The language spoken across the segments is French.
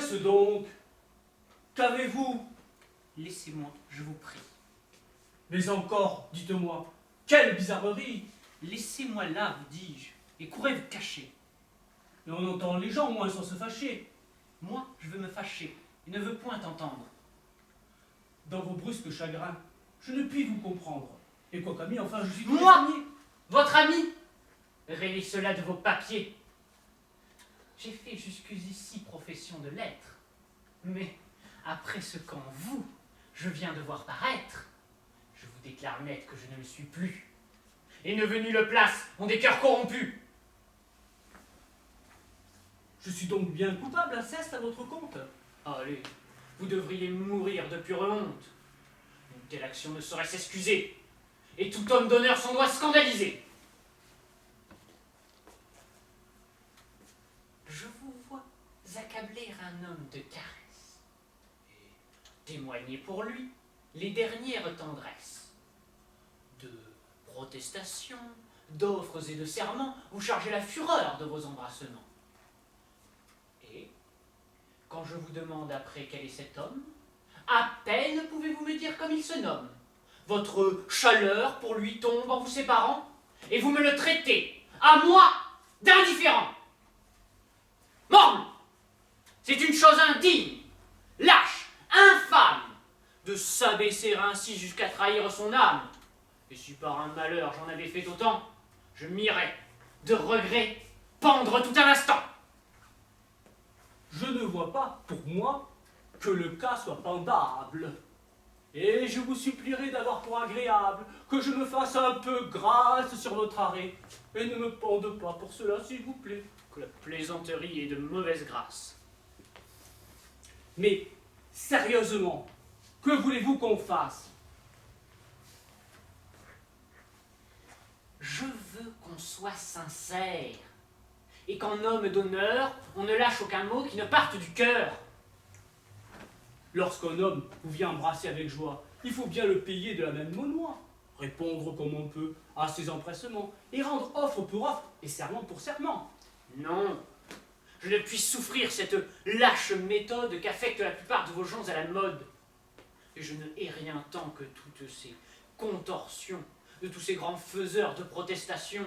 Qu'est-ce donc? Qu'avez-vous? Laissez-moi, je vous prie. Mais encore, dites-moi, quelle bizarrerie! Laissez-moi là, vous dis-je, et courez vous cacher. Et on entend les gens, moins sans se fâcher. Moi, je veux me fâcher, et ne veux point entendre. Dans vos brusques chagrins, je ne puis vous comprendre. Et quoi qu'ami, enfin, je suis... Moi, votre ami, rayez cela de vos papiers. J'ai fait jusqu'ici profession de l'être, mais après ce qu'en vous, je viens de voir paraître, je vous déclare net que je ne le suis plus. Et ne venu le place, ont des cœurs corrompus. Je suis donc bien coupable, inceste à votre compte. Allez, vous devriez mourir de pure honte. Une telle action ne saurait s'excuser, et tout homme d'honneur s'en doit scandaliser. Je vous vois accabler un homme de caresses, et témoigner pour lui les dernières tendresses. De protestations, d'offres et de serments, vous chargez la fureur de vos embrassements. Et, quand je vous demande après quel est cet homme, à peine pouvez-vous me dire comme il se nomme. Votre chaleur pour lui tombe en vous séparant, et vous me le traitez, à moi, d'indifférent. Morble! C'est une chose indigne, lâche, infâme, de s'abaisser ainsi jusqu'à trahir son âme. Et si par un malheur j'en avais fait autant, je m'irais, de regret, pendre tout un instant. Je ne vois pas, pour moi, que le cas soit pendable. Et je vous supplierai d'avoir pour agréable que je me fasse un peu grâce sur votre arrêt. Et ne me pende pas pour cela, s'il vous plaît. Que la plaisanterie est de mauvaise grâce. Mais, sérieusement, que voulez-vous qu'on fasse? Je veux qu'on soit sincère, et qu'en homme d'honneur, on ne lâche aucun mot qui ne parte du cœur. Lorsqu'un homme vous vient embrasser avec joie, il faut bien le payer de la même monnaie, répondre comme on peut à ses empressements, et rendre offre pour offre et serment pour serment. Non, je ne puis souffrir cette lâche méthode qu'affectent la plupart de vos gens à la mode. Et je ne hais rien tant que toutes ces contorsions de tous ces grands faiseurs de protestations,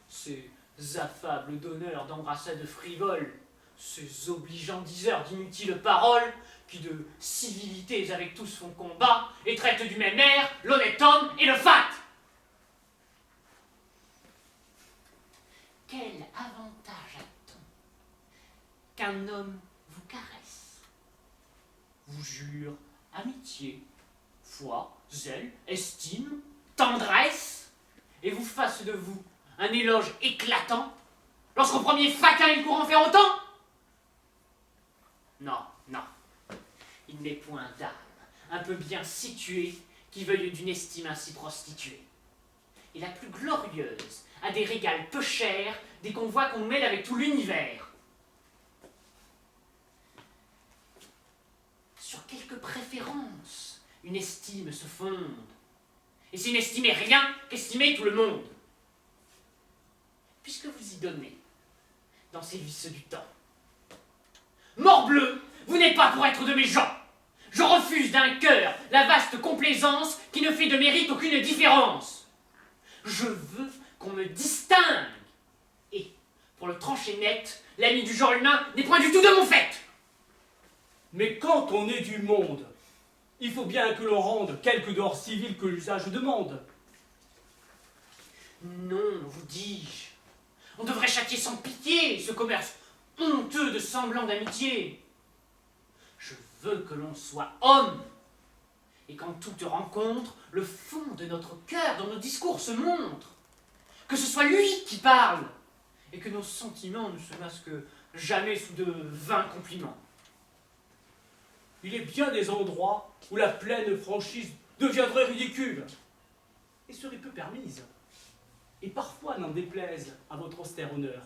ces affables donneurs d'embrassades frivoles, ces obligeants diseurs d'inutiles paroles, qui de civilités avec tous font combat, et traitent du même air l'honnête homme et le fat. Quel avantage a-t-on qu'un homme vous caresse, vous jure amitié, foi, zèle, estime, tendresse, et vous fasse de vous un éloge éclatant, lorsqu'au premier faquin il court en faire autant? Non, non, il n'est point d'âme, un peu bien située, qui veuille d'une estime ainsi prostituée. Et la plus glorieuse a des régals peu chers, des convois qu'on mêle avec tout l'univers. Sur quelque préférence, une estime se fonde. Et si n'estimez rien, qu'estimer tout le monde. Puisque vous y donnez, dans ces vices du temps. Morbleu, vous n'êtes pas pour être de mes gens. Je refuse d'un cœur la vaste complaisance qui ne fait de mérite aucune différence. Je veux qu'on me distingue. Et, pour le trancher net, l'ami du genre humain n'est point du tout de mon fait. Mais quand on est du monde, il faut bien que l'on rende quelque dehors civil que l'usage demande. Non, vous dis-je. On devrait châtier sans pitié ce commerce honteux de semblants d'amitié. Je veux que l'on soit homme, et qu'en toute rencontre, le fond de notre cœur dans nos discours se montre. Que ce soit lui qui parle, et que nos sentiments ne se masquent jamais sous de vains compliments. Il est bien des endroits où la pleine franchise deviendrait ridicule, et serait peu permise. Et parfois, n'en déplaise à votre austère honneur,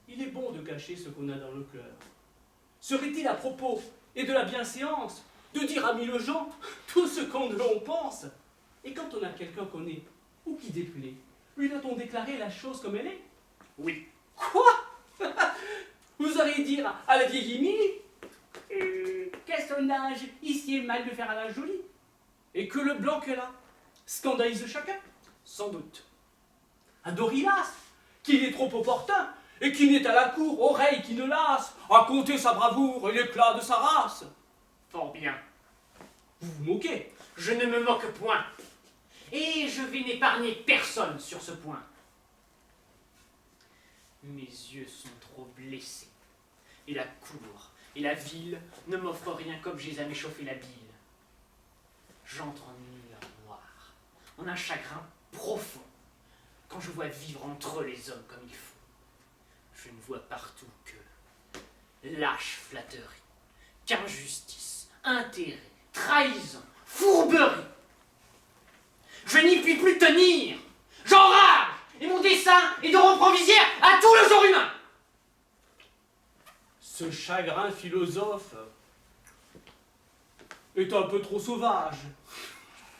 il est bon de cacher ce qu'on a dans le cœur. Serait-il à propos, et de la bienséance, de dire à mille gens tout ce qu'on l'on pense? Et quand on a quelqu'un qu'on est, ou qui déplaît, lui doit-on déclarer la chose comme elle est? Oui. Quoi? Vous allez dire à la vieille Émilie qu'à son âge, ici est mal de faire à la jolie, et que le blanc qu'elle a scandalise chacun, sans doute. Un Dorylas, qu'il est trop opportun, et qui n'est à la cour, oreille qui ne lasse, à compter sa bravoure et l'éclat de sa race. Fort bien. Vous vous moquez. Je ne me moque point. Et je vais n'épargner personne sur ce point. Mes yeux sont trop blessés. Et la cour et la ville ne m'offrent rien comme j'ai à m'échauffer la bile. J'entre en une lueur noire, en un chagrin profond, quand je vois vivre entre eux les hommes comme il faut. Je ne vois partout que lâche flatterie, qu'injustice, intérêt, trahison, fourberie. Je n'y puis plus tenir. J'enrage, et mon dessein est de rompre en visière à tout le genre humain. Ce chagrin philosophe est un peu trop sauvage.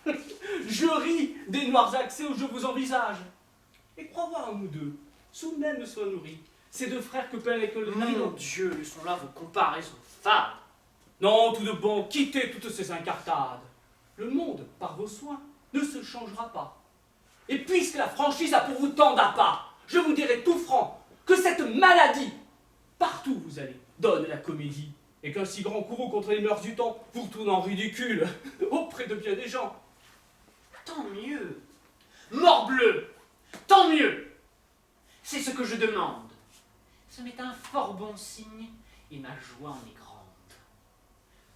Je ris des noirs accès où je vous envisage. Et crois voir, nous deux, sous même soit nourris, ces deux frères que peint l'école de Mon Narinon. Dieu, ne sont là vos comparaisons fades. Non, tout de bon, quittez toutes ces incartades. Le monde, par vos soins, ne se changera pas. Et puisque la franchise a pour vous tant d'appât, je vous dirai tout franc que cette maladie, partout où vous allez, donne la comédie, et qu'un si grand courroux contre les mœurs du temps vous retourne en ridicule auprès de bien des gens. Tant mieux. Morbleu, tant mieux. C'est ce que je demande. Ce m'est un fort bon signe, et ma joie en est grande.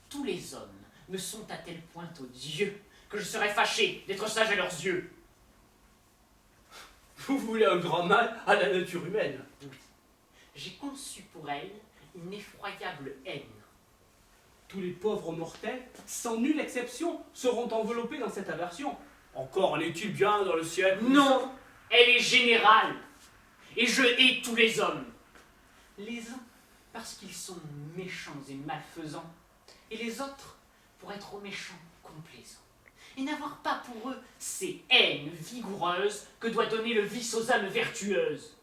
Tous les hommes me sont à tel point odieux que je serais fâché d'être sage à leurs yeux. Vous voulez un grand mal à la nature humaine. Oui, j'ai conçu pour elle une effroyable haine. Tous les pauvres mortels, sans nulle exception, seront enveloppés dans cette aversion. Encore en est-il bien dans le ciel? Non, elle est générale, et je hais tous les hommes. Les uns parce qu'ils sont méchants et malfaisants, et les autres pour être aux méchants complaisants, et n'avoir pas pour eux ces haines vigoureuses que doit donner le vice aux âmes vertueuses.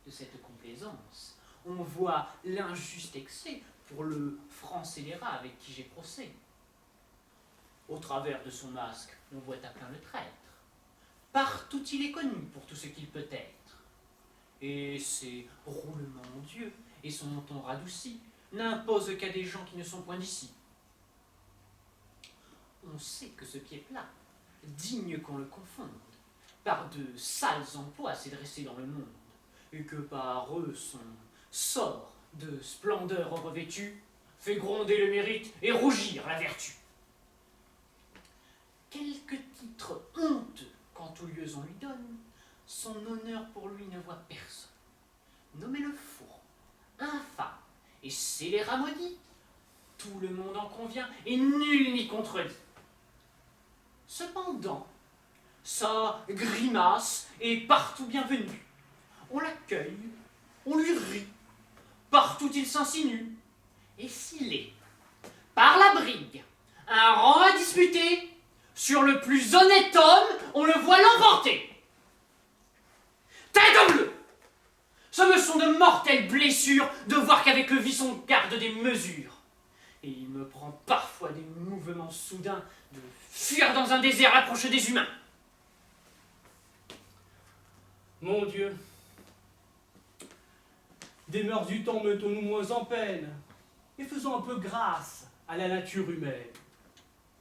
De cette complaisance, on voit l'injuste excès pour le franc scélérat avec qui j'ai procès. Au travers de son masque, on voit à plein le traître. Partout il est connu pour tout ce qu'il peut être. Et ses roulements odieux et son ton radouci n'imposent qu'à des gens qui ne sont point d'ici. On sait que ce pied plat, digne qu'on le confonde, par de sales emplois s'est dressé dans le monde, et que par eux son sort de splendeur revêtu fait gronder le mérite et rougir la vertu. Quelque titre honteux qu'en tous lieux on lui donne, son honneur pour lui ne voit personne. Nommez-le fourbe, infâme et scélérat maudit, tout le monde en convient et nul n'y contredit. Cependant, sa grimace est partout bienvenue. On l'accueille, on lui rit, partout il s'insinue. Et s'il est, par la brigue, un rang à disputer, sur le plus honnête homme, on le voit l'emporter. Tête bleue! Ce me sont de mortelles blessures de voir qu'avec le vice on garde des mesures. Et il me prend parfois des mouvements soudains de fuir dans un désert approché des humains. Mon Dieu, des mœurs du temps mettons-nous moins en peine, et faisons un peu grâce à la nature humaine.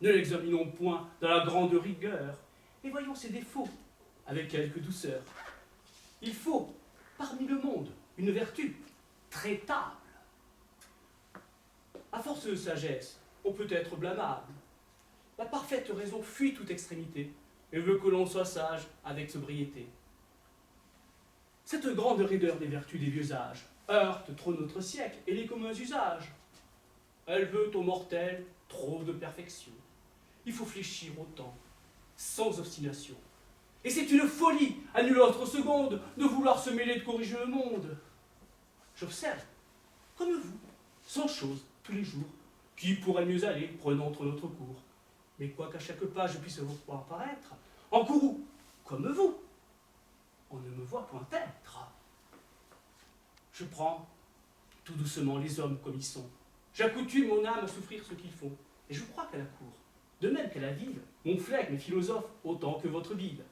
Ne l'examinons point dans la grande rigueur, et voyons ses défauts avec quelque douceur. Il faut, parmi le monde, une vertu traitable. À force de sagesse, on peut être blâmable. La parfaite raison fuit toute extrémité, et veut que l'on soit sage avec sobriété. Cette grande raideur des vertus des vieux âges heurte trop notre siècle et les communs usages. Elle veut aux mortels trop de perfection. Il faut fléchir au temps, sans obstination. Et c'est une folie, à nulle autre seconde, de vouloir se mêler de corriger le monde. J'observe, comme vous, 100 choses tous les jours, qui pourraient mieux aller, prenant entre notre cours. Mais quoiqu'à chaque pas je puisse vous voir paraître, en courroux, comme vous, on ne me voit point être. Je prends tout doucement les hommes comme ils sont. J'accoutume mon âme à souffrir ce qu'ils font. Et je crois qu'à la cour, de même qu'à la ville, mon flegme est philosophe autant que votre bile.